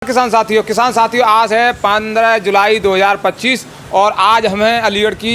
किसान साथियों आज है 15 जुलाई 2025 और आज हमें अलीगढ़ की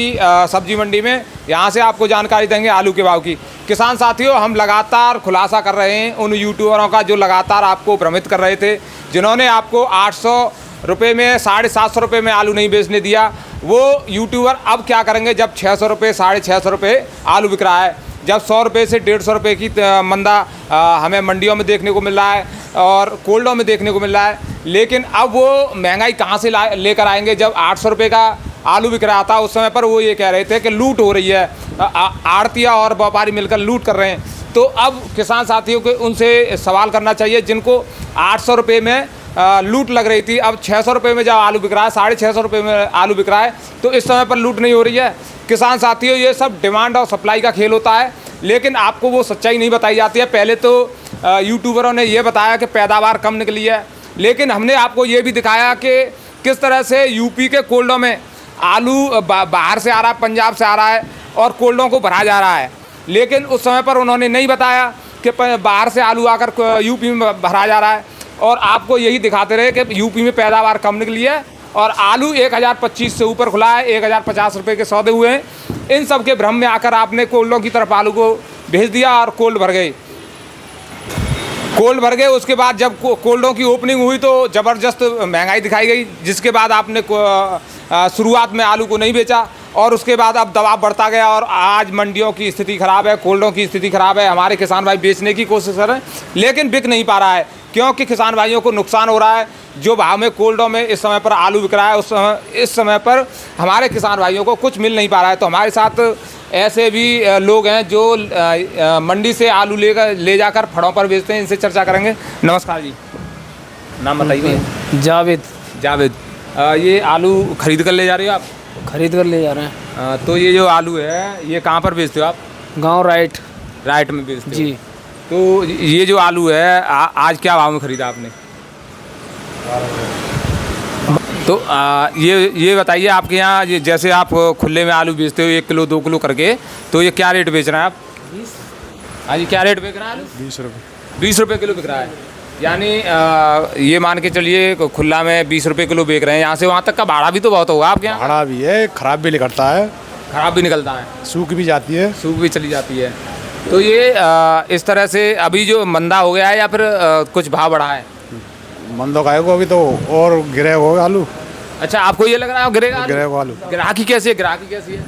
सब्जी मंडी में यहाँ से आपको जानकारी देंगे आलू के भाव की। किसान साथियों, हम लगातार खुलासा कर रहे हैं उन यूट्यूबरों का जो लगातार आपको भ्रमित कर रहे थे, जिन्होंने आपको 800 रुपये में 750 रुपये में आलू नहीं बेचने दिया। वो यूट्यूबर अब क्या करेंगे जब 600 रुपये 650 रुपये आलू बिक रहा है, जब 100 रुपये से 150 रुपये की मंदा हमें मंडियों में देखने को मिल रहा है और कोल्डों में देखने को मिल रहा है। लेकिन अब वो महंगाई कहाँ से लेकर आएंगे? जब 800 रुपये का आलू बिक रहा था उस समय पर वो ये कह रहे थे कि लूट हो रही है, आड़तिया और व्यापारी मिलकर लूट कर रहे हैं। तो अब किसान साथियों को उनसे सवाल करना चाहिए जिनको 800 रुपये में लूट लग रही थी, अब 600 रुपये में जब आलू बिक रहा है, 650 रुपये में आलू बिक रहा है, तो इस समय पर लूट नहीं हो रही है। किसान साथियों, ये सब डिमांड और सप्लाई का खेल होता है, लेकिन आपको वो सच्चाई नहीं बताई जाती है। पहले तो यूट्यूबरों ने ये बताया कि पैदावार कम निकली है, लेकिन हमने आपको ये भी दिखाया कि किस तरह से यूपी के कोल्डों में आलू बाहर से आ रहा है, पंजाब से आ रहा है और कोल्डों को भरा जा रहा है। लेकिन उस समय पर उन्होंने नहीं बताया कि बाहर से आलू आकर यूपी में भरा जा रहा है, और आपको यही दिखाते रहे कि यूपी में पैदावार कम निकली है और आलू 1025 से ऊपर खुला है, 1050 रुपये के सौदे हुए हैं। इन सब के भ्रम में आकर आपने कोल्डों की तरफ आलू को भेज दिया और कोल्ड भर गए। उसके बाद जब कोल्डों की ओपनिंग हुई तो ज़बरदस्त महंगाई दिखाई गई, जिसके बाद आपने शुरुआत में आलू को नहीं बेचा और उसके बाद अब दबाव बढ़ता गया और आज मंडियों की स्थिति ख़राब है, कोल्डों की स्थिति ख़राब है। हमारे किसान भाई बेचने की कोशिश कर रहे हैं लेकिन बिक नहीं पा रहा है, क्योंकि किसान भाइयों को नुकसान हो रहा है। जो भाव में कोल्डों में इस समय पर आलू बिक रहा है इस समय पर हमारे किसान भाइयों को कुछ मिल नहीं पा रहा है। तो हमारे साथ ऐसे भी लोग हैं जो मंडी से आलू ले जाकर फड़ों पर बेचते हैं, इनसे चर्चा करेंगे। नमस्कार जी, नाम बताइए। जावेद। ये आलू खरीद कर ले जा रहे हो आप? खरीद कर ले जा रहे हैं। तो ये जो आलू है ये कहाँ पर बेचते हो आप? गांव राइट में बेचते हो जी। तो ये जो आलू है आज क्या भाव में खरीदा आपने? तो ये बताइए, आपके यहाँ जैसे आप खुले में आलू बेचते हो 1 किलो 2 किलो करके, तो ये क्या रेट बेच रहे हैं आप? 20। हाँ जी, क्या रेट बेच रहे हैं आलू? 20 रुपये। 20 रुपये किलो बिक रहा है, यानी ये मान के चलिए खुला में 20 रुपये किलो बेच रहे हैं। यहाँ से वहाँ तक का भाड़ा भी तो बहुत होगा आपके यहाँ? भाड़ा भी है, ख़राब भी निकलता है। ख़राब भी निकलता है, सूख भी जाती है, सूख भी चली जाती है। तो ये इस तरह से अभी जो मंदा हो गया है या फिर कुछ भाव बढ़ा है? मंदो का है अभी तो, और गिरेगा आलू। अच्छा, आपको ये लग रहा है गिरेगा आलू? ग्राहकी कैसी है?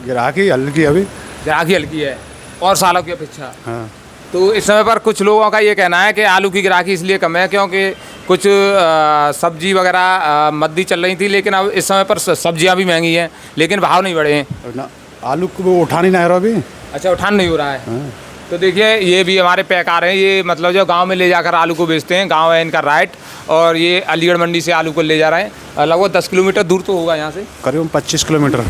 ग्राहकी हल्की अभी, ग्राहकी हल्की है और सालों की अपेक्षा। हाँ। तो इस समय पर कुछ लोगों का ये कहना है कि आलू की ग्राहकी इसलिए कम है क्योंकि कुछ सब्जी वगैरह मद्दी चल रही थी, लेकिन अब इस समय पर सब्जियां भी महंगी हैं लेकिन भाव नहीं बढ़े हैं। आलू को उठान ही नहीं हो रहा अभी। अच्छा, उठान नहीं हो रहा है। हाँ। तो देखिए, ये भी हमारे पैकार हैं, ये मतलब जो गांव में ले जाकर आलू को बेचते हैं, गांव है इनका राइट, और ये अलीगढ़ मंडी से आलू को ले जा रहे हैं। लगभग 10 किलोमीटर दूर तो होगा यहाँ से, करीब 25 किलोमीटर।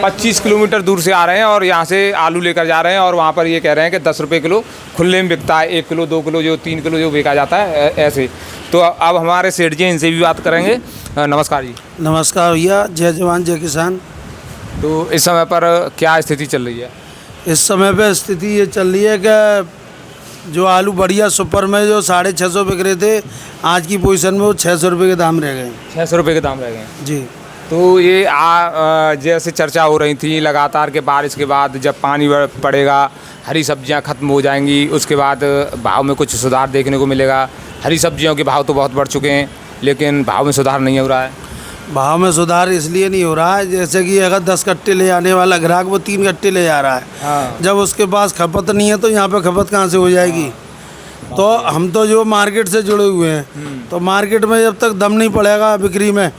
25 किलोमीटर दूर से आ रहे हैं और यहाँ से आलू लेकर जा रहे हैं। और वहाँ पर ये कह रहे हैं कि 10 रुपये किलो खुले में बिकता है, 1 किलो 2 किलो जो 3 किलो जो बेचा जाता है ऐसे। तो अब हमारे सेठ जी, इनसे भी बात करेंगे। नमस्कार जी। नमस्कार भैया, जय जवान जय किसान। तो इस समय पर क्या स्थिति चल रही है? इस समय पे स्थिति ये चल रही है कि जो आलू बढ़िया सुपर में जो 650 बिक रहे थे, आज की पोजीशन में वो 600 रुपये के दाम रह गए। 600 रुपये के दाम रह गए जी। तो ये जैसे चर्चा हो रही थी लगातार के बारिश के बाद जब पानी पड़ेगा, हरी सब्जियां खत्म हो जाएंगी, उसके बाद भाव में कुछ सुधार देखने को मिलेगा। हरी सब्जियों के भाव तो बहुत बढ़ चुके हैं लेकिन भाव में सुधार नहीं हो रहा है। भाव में सुधार इसलिए नहीं हो रहा है, जैसे कि अगर 10 कट्टे ले आने वाला ग्राहक वो 3 कट्टे ले जा रहा है। हाँ। जब उसके पास खपत नहीं है तो यहाँ पे खपत कहाँ से हो जाएगी? हाँ। तो हम तो जो मार्केट से जुड़े हुए हैं, तो मार्केट में जब तक दम नहीं पड़ेगा बिक्री में,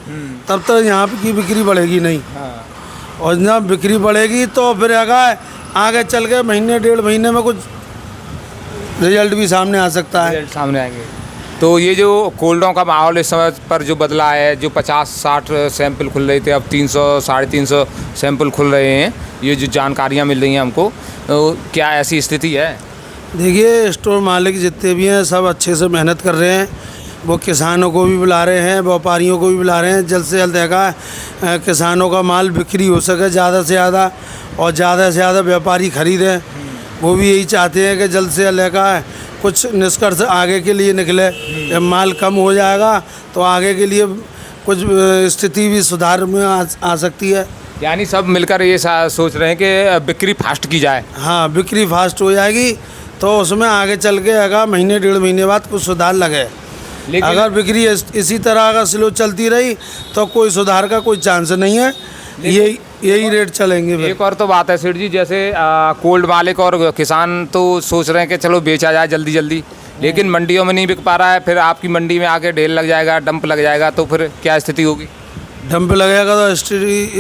तब तक यहाँ की बिक्री बढ़ेगी नहीं। हाँ। और जब बिक्री बढ़ेगी तो फिर आगे चल के महीने 1.5 महीने में कुछ रिजल्ट भी सामने आ सकता है। सामने आएंगे। तो ये जो कोल्डों का माहौल इस समय पर जो बदला है, जो 50-60 सैंपल खुल रहे थे अब 300 350 सैंपल खुल रहे हैं, ये जो जानकारियाँ मिल रही हैं हमको, तो क्या ऐसी स्थिति है? देखिए, स्टोर मालिक जितने भी हैं सब अच्छे से मेहनत कर रहे हैं। वो किसानों को भी बुला रहे हैं, व्यापारियों को भी बुला रहे हैं। जल्द से जल्द देखा किसानों का माल बिक्री हो सके ज़्यादा से ज़्यादा, और ज़्यादा से ज़्यादा व्यापारी ख़रीदें। वो भी यही चाहते हैं कि जल्द से जल्द देखा कुछ निष्कर्ष आगे के लिए निकले। जब माल कम हो जाएगा तो आगे के लिए कुछ स्थिति भी सुधार में आ सकती है। यानी सब मिलकर ये सोच रहे हैं कि बिक्री फास्ट की जाए। हाँ, बिक्री फास्ट हो जाएगी तो उसमें आगे चल के अगर महीने 1.5 महीने बाद कुछ सुधार लगे। लेकिन अगर बिक्री इसी तरह अगर स्लो चलती रही तो कोई सुधार का कोई चांस नहीं है। यही रेट चलेंगे फिर। एक और तो बात है सेठ जी, जैसे कोल्ड मालिक और किसान तो सोच रहे हैं कि चलो बेचा जाए जल्दी जल्दी, लेकिन मंडियों में नहीं बिक पा रहा है। फिर आपकी मंडी में आके ढेर लग जाएगा, डंप लग जाएगा, तो फिर क्या स्थिति होगी? डंप लगेगा तो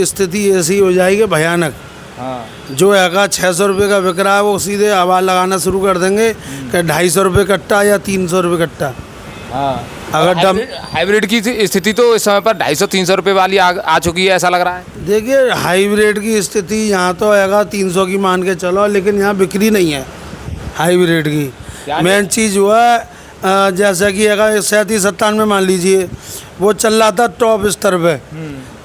स्थिति ऐसी हो जाएगी भयानक। हाँ, जो हैगा 600 रुपये का बिक रहा है वो सीधे आवाज़ लगाना शुरू कर देंगे कि 250 रुपये कट्टा या 300 रुपये कट्टा। हाँ। अगर हाइब्रिड की स्थिति तो इस समय पर 250-300 रुपये वाली आ चुकी है, ऐसा लग रहा है। देखिए, हाइब्रिड की स्थिति यहाँ तो हैगा 300 की मान के चलो, लेकिन यहाँ बिक्री नहीं है हाइब्रिड की। मेन चीज़ हुआ है जैसा कि अगर 37-97 मान लीजिए, वो चल रहा था टॉप स्तर पे,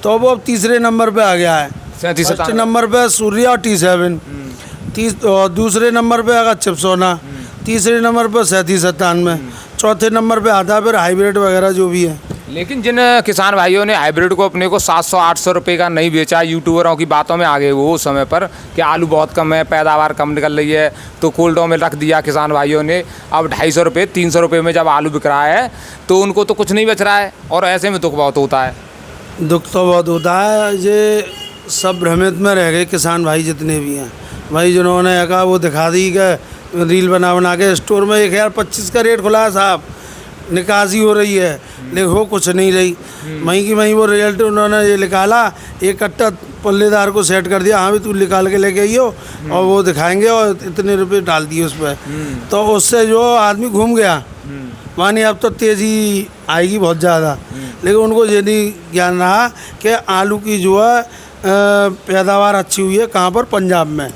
तो वो अब तीसरे नंबर पे आ गया है। 37-97 फर्स्ट नंबर पे सूर्या और T7, दूसरे नंबर पे आगा चिपसोना, तीसरे नंबर पे 37-97, चौथे नंबर पे आता है फिर हाइब्रिड वगैरह जो भी है। लेकिन जिन किसान भाइयों ने हाइब्रिड को अपने को 700-800 रुपये का नहीं बेचा, यूट्यूबरों की बातों में आ गए वो उस समय पर कि आलू बहुत कम है, पैदावार कम निकल रही है, तो कोल्डों में रख दिया किसान भाइयों ने। अब 250 रुपये 300 रुपये में जब आलू बिक रहा है तो उनको तो कुछ नहीं बच रहा है, और ऐसे में दुख बहुत होता है। दुख तो बहुत होता है। ये सब भ्रमित में रह गए किसान भाई जितने भी हैं भाई, जिन्होंने कहा वो दिखा दी कि रील बना के स्टोर में 1025 का रेट खुला है साहब, निकासी हो रही है, लेकिन हो कुछ नहीं रही। वहीं की वहीं वो रिजल्ट उन्होंने ये निकाला, एक कट्टा पल्लेदार को सेट कर दिया, हाँ भी तू निकाल के लेके आइयो, और वो दिखाएंगे और इतने रुपए डाल दिए उस पर। तो उससे जो आदमी घूम गया, मानी अब तो तेज़ी आएगी बहुत ज़्यादा, लेकिन उनको ये नहीं ज्ञान रहा कि आलू की जो है पैदावार अच्छी हुई है कहाँ पर, पंजाब में।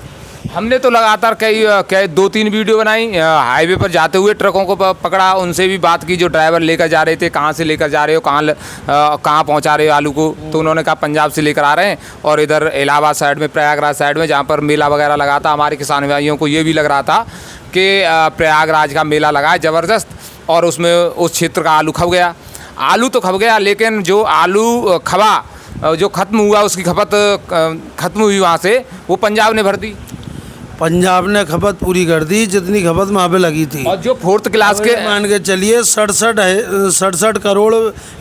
हमने तो लगातार कई 2-3 वीडियो बनाई, हाईवे पर जाते हुए ट्रकों को पकड़ा, उनसे भी बात की जो ड्राइवर लेकर जा रहे थे, कहाँ से लेकर जा रहे हो, कहाँ पहुँचा रहे हो आलू को, तो उन्होंने कहा पंजाब से लेकर आ रहे हैं, और इधर इलाहाबाद साइड में, प्रयागराज साइड में जहाँ पर मेला वगैरह लगा था, हमारे किसान भाइयों को ये भी लग रहा था कि प्रयागराज का मेला लगा है ज़बरदस्त, और उसमें उस क्षेत्र का आलू खप गया। आलू तो खप गया, लेकिन जो आलू खबा जो ख़त्म हुआ, उसकी खपत ख़त्म हुई वहाँ से, वो पंजाब ने भर दी। पंजाब ने खपत पूरी कर दी जितनी खपत वहाँ पे लगी थी। और जो 4th क्लास के मान के चलिए 67 करोड़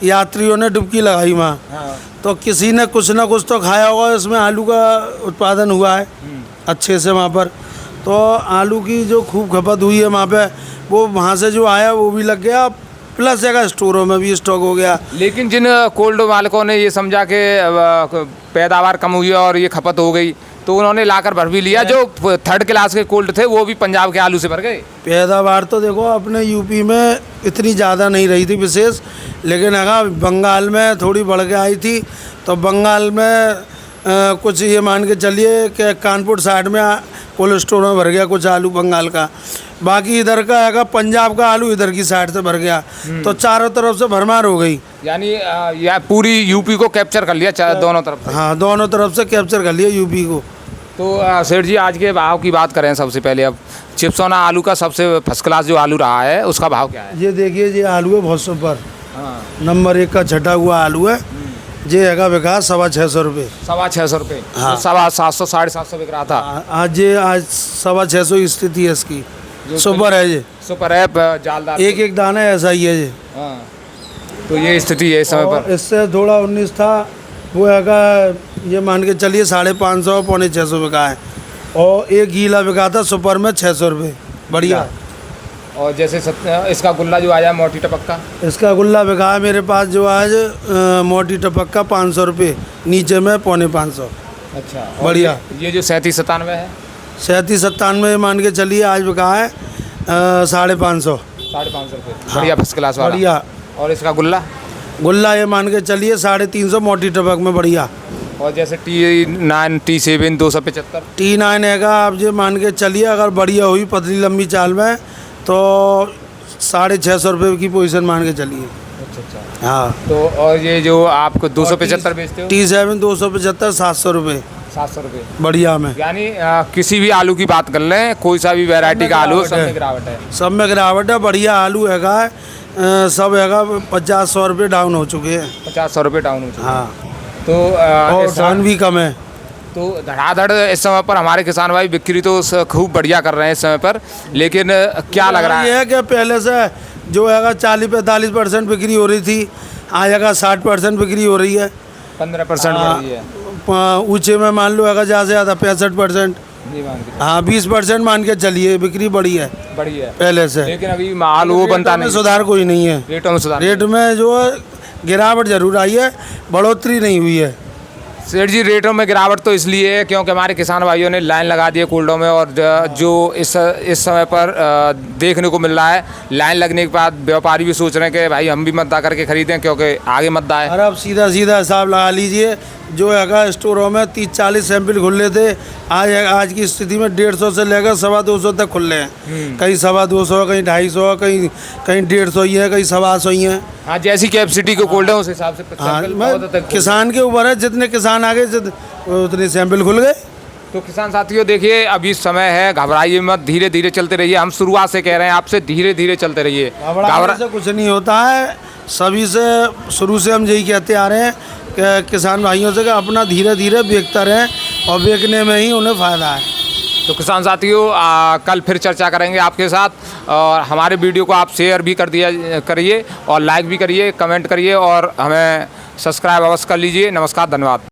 यात्रियों ने डुबकी लगाई वहाँ। हाँ। तो किसी ने कुछ ना कुछ तो खाया होगा, इसमें आलू का उत्पादन हुआ है अच्छे से वहाँ पर। तो आलू की जो खूब खपत हुई है वहाँ पे, वो वहाँ से जो आया वो भी लग गया, प्लस जगह स्टोरों में भी स्टॉक हो गया। लेकिन जिन कोल्ड मालिकों ने ये समझा कि पैदावार कम हुई और ये खपत हो गई, तो उन्होंने लाकर भर भी लिया। जो 3rd क्लास के कोल्ड थे वो भी पंजाब के आलू से भर गए। पैदावार तो देखो अपने यूपी में इतनी ज़्यादा नहीं रही थी विशेष, लेकिन अगर बंगाल में थोड़ी बढ़ के आई थी, तो बंगाल में कुछ ये मान के चलिए कि कानपुर साइड में कोल्ड स्टोर में भर गया कुछ आलू बंगाल का, बाकी इधर का है पंजाब का आलू इधर की साइड से भर गया, तो चारों तरफ से भरमार हो गई। यानी या पूरी यूपी को कैप्चर कर लिया दोनों तरफ से। हाँ, दोनों तरफ से कैप्चर कर लिया यूपी को। तो सेठ जी, आज के भाव की बात करें सबसे पहले। अब चिप्सोना आलू का सबसे फर्स्ट क्लास जो आलू रहा है, उसका भाव क्या है? ये देखिए, ये आलू है बहुत सुपर, नंबर 1 का छटा हुआ आलू है। ये हैगा बिका 625 रुपये। 625 रुपये? हाँ। 750 750 बिक रहा था। आज 625 की स्थिति है इसकी। सुपर है, ये सुपर है, जालदार, एक दाना ऐसा ही है ये। हाँ। तो ये स्थिति है इस समय पर। इससे थोड़ा 19 था, वो हैगा ये मान के चलिए 550 पौने 600 बिका है, और एक गीला बिका था सुपर में 600 रुपये, बढ़िया। और जैसे इसका गुल्ला जो आया मोटी टपक का, इसका गुल्ला बिका है मेरे पास जो आज मोटी टपक का 500 रुपये, नीचे में पौने 500। अच्छा, बढ़िया। ये जो 37-97 है, 37-97 मान के चलिए आज बिका है 550 रुपये। बढ़िया, फर्स्ट क्लास वाला, बढ़िया। और इसका गुल्ला ये मान के चलिए 350 मोटी टपक में, बढ़िया। और जैसे T9 T7 275 T9 हैगा, आप जो मान के चलिए अगर बढ़िया हुई पतली लंबी चाल में तो 650 रुपये की पोजीशन मान के चलिए। अच्छा। हाँ। तो और ये जो आप 275 बेचते हो? T7 275 700 रुपये। 700 रुपये बढ़िया में। यानी किसी भी आलू की बात कर लें, कोई सा भी वैरायटी का आलू, सब में गिरावट है। सब में गिरावट है। बढ़िया आलू हैगा, सब हैगा 50-100 रुपये डाउन हो चुके हैं। 50-100 रुपये डाउन हो चुके हैं। हाँ, तो और धान भी कम है। तो धड़ाधड़ इस समय पर हमारे किसान भाई बिक्री तो खूब बढ़िया कर रहे हैं इस समय पर, लेकिन क्या लग रहा ये है? है कि पहले से जो हैगा 40-45% बिक्री हो रही थी, आज हैगा 60% बिक्री हो रही है। 15% बढ़ रही है। ऊँचे में मान लो हैगा ज़्यादा से ज़्यादा 65%। जी मान के हाँ, 20% मान के चलिए, बिक्री बढ़ी है बढ़ी है पहले से। लेकिन अभी माल वो बनता रेटों में नहीं, सुधार कोई नहीं है। रेटों में सुधार। रेट में जो गिरावट जरूर आई है, बढ़ोतरी नहीं हुई है। सेठ जी, रेटों में गिरावट तो इसलिए है क्योंकि हमारे किसान भाइयों ने लाइन लगा दी है कोल्डों में, और जो इस समय पर देखने को मिल रहा है, लाइन लगने के बाद व्यापारी भी सोच रहे हैं कि भाई हम भी मद्दा करके खरीदें क्योंकि आगे मद्दा है। अरे अब सीधा सीधा हिसाब लगा लीजिए, जो हैगा स्टोरों में 30-40 सैंपल खुले थे, आज की स्थिति में 150 से लेकर 225 तक खुले हैं। कहीं 225, कहीं 250, कहीं 150 ही है, कहीं 125 ही है। हाँ, जैसी कैपेसिटी को कोल्ड है उस हिसाब से हाँ, सैंपल बहुत तक किसान के ऊपर है, जितने किसान आगे उतने सैंपल खुल गए। तो किसान साथियों देखिए, अभी समय है, घबराइए मत, धीरे धीरे चलते रहिए। हम शुरुआत से कह रहे हैं आपसे, धीरे धीरे चलते रहिए। घबराने से कुछ नहीं होता है। सभी से शुरू से हम यही कहते आ रहे हैं कि किसान भाइयों से कि अपना धीरे धीरे बेचता रहें, और बेचने में ही उन्हें फ़ायदा है। तो किसान साथियों, कल फिर चर्चा करेंगे आपके साथ, और हमारे वीडियो को आप शेयर भी कर दिया करिए, और लाइक भी करिए, कमेंट करिए, और हमें सब्सक्राइब अवश्य कर लीजिए। नमस्कार, धन्यवाद।